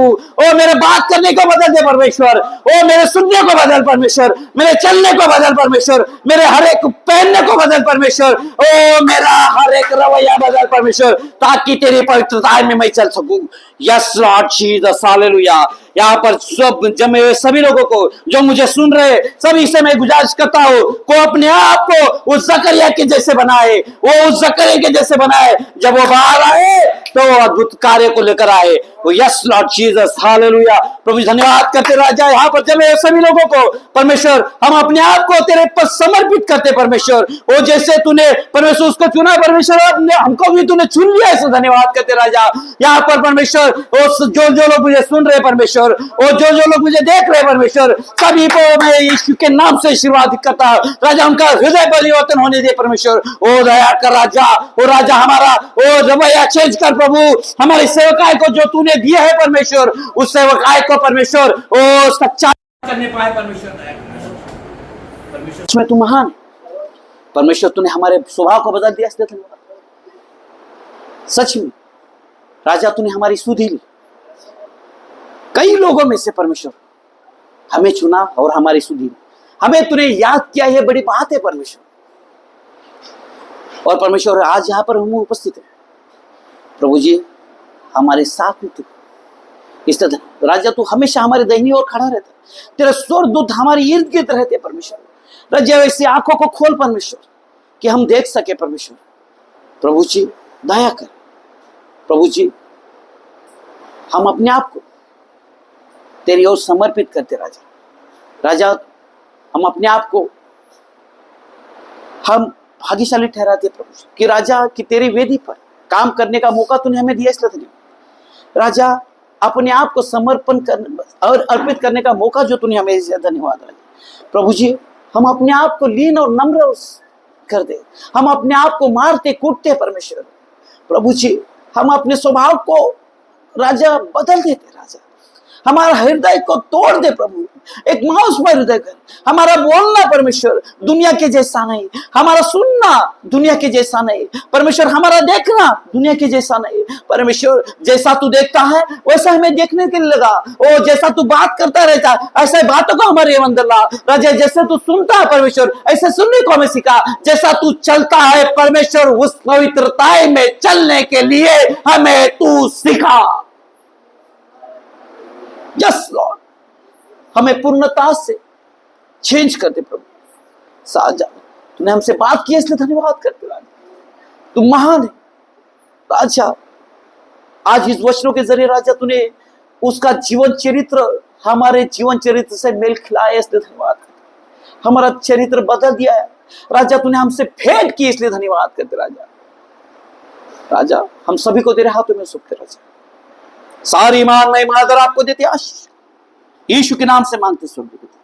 मेरे बात करने को बदल दे परमेश्वर, मेरे सुनने सूंघने को बदल परमेश्वर, मेरे चलने को बदल परमेश्वर, मेरे हर एक पहनने को बदल परमेश्वर, ओ मेरा हर एक रवैया बदल परमेश्वर, ताकि तेरी पवित्रता में मैं चल सकूं। Yes Lord Jesus, hallelujah. यहाँ पर सब जमे हुए सभी लोगों को जो मुझे सुन रहे सभी से मैं गुजारिश करता हूँ को अपने आप को उस जकरिया के जैसे बनाए, वो उस जकरिया के जैसे बनाए, जब वो बाहर आए तो वो अद्भुत कार्य को लेकर आए। वो यस लॉर्ड जीसस, हालेलुया। प्रभु धन्यवाद करते राजा, यहाँ पर जमे सभी लोगों को परमेश्वर हम अपने आप को तेरे पर समर्पित करते परमेश्वर। वो जैसे तूने परमेश्वर उसको चुना परमेश्वर, हमको भी तूने चुन लिया, ऐसे धन्यवाद करते राजा। यहाँ पर परमेश्वर जो लोग मुझे सुन रहे परमेश्वर, और जो लोग मुझे देख रहे परमेश्वर, सभी को मैं यीशु के नाम से आशीर्वाद करता राजा, उनका हृदय परिवर्तन होने दे परमेश्वर। ओ दया कर राजा, ओ राजा हमारा ओ रवैया चेंज कर प्रभु, हमारे सेवकाय को जो तूने दिया है परमेश्वर, उस सेवकाय को परमेश्वर ओ सच्चा करने पाए परमेश्वर। परमेश्वर तू महान परमेश्वर, तूने हमारे स्वभाव को बदल दिया, इसलिए धन्यवाद। सच में राजा तूने हमारी सुधि ली, कई लोगों में से परमेश्वर हमें चुना और हमारी सुधि, हमें तूने याद किया, यह बड़ी बात है परमेश्वर। और परमेश्वर आज यहाँ पर हम उपस्थित हैं प्रभु जी, हमारे साथ में तू, इसलिए राजा तू हमेशा हमारे दाहिनी ओर खड़ा रहता, तेरे स्वर्गदूत हमारे इर्द गिर्द रहते परमेश्वर। राजा वैसे आंखों को खोल परमेश्वर कि हम देख सके परमेश्वर। प्रभु जी दया कर प्रभु जी, हम अपने आप को तेरी ओर समर्पित करते राजा। राजा हम अपने आप को हम भाग्यशाली ठहराते प्रभु जी कि राजा कि तेरी वेदी पर काम करने का मौका तूने हमें दिया, इसलिए धन्यवाद राजा। अपने आप को समर्पण करने और अर्पित करने का मौका जो तूने हमें दिया, धन्यवाद राजा। प्रभु जी हम अपने आप को लीन और नम्र कर दे, हम अपने आप को मारते कूटते परमेश्वर। प्रभु जी हम अपने स्वभाव को राजा बदल देते राजा, हमारा हृदय को तोड़ दे प्रभु, एक मांस में हृदय कर। हमारा बोलना परमेश्वर दुनिया के जैसा नहीं, हमारा सुनना दुनिया के जैसा नहीं परमेश्वर, हमारा देखना दुनिया के जैसा नहीं परमेश्वर। जैसा तू देखता है वैसा हमें देखने के लिए लगा, ओ जैसा तू बात करता रहता ऐसे बातों को हमारे अंदर ला राजा। जैसे तू सुनता है परमेश्वर ऐसे सुनने को हमें सिखा, जैसा तू चलता है परमेश्वर उस पवित्रता में चलने के लिए हमें तू सिखा। यस लॉर्ड, हमें पूर्णता से चेंज कर दे प्रभु। साजा तूने हमसे बात की इसलिए धन्यवाद करते राजा, तू महान है राजा। आज इस वचनों के जरिए राजा तूने उसका जीवन चरित्र हमारे जीवन चरित्र से मेल खिलाया, इसलिए धन्यवाद करते। हमारा चरित्र बदल दिया है राजा, तूने हमसे भेंट की इसलिए धन्यवाद करते राजा। राजा हम सभी को तेरे हाथों में सौंपते राजा, सारी ईमान में आदर आपको देते, आशीष यीशु के नाम से मांगते स्वर्गीय पिता।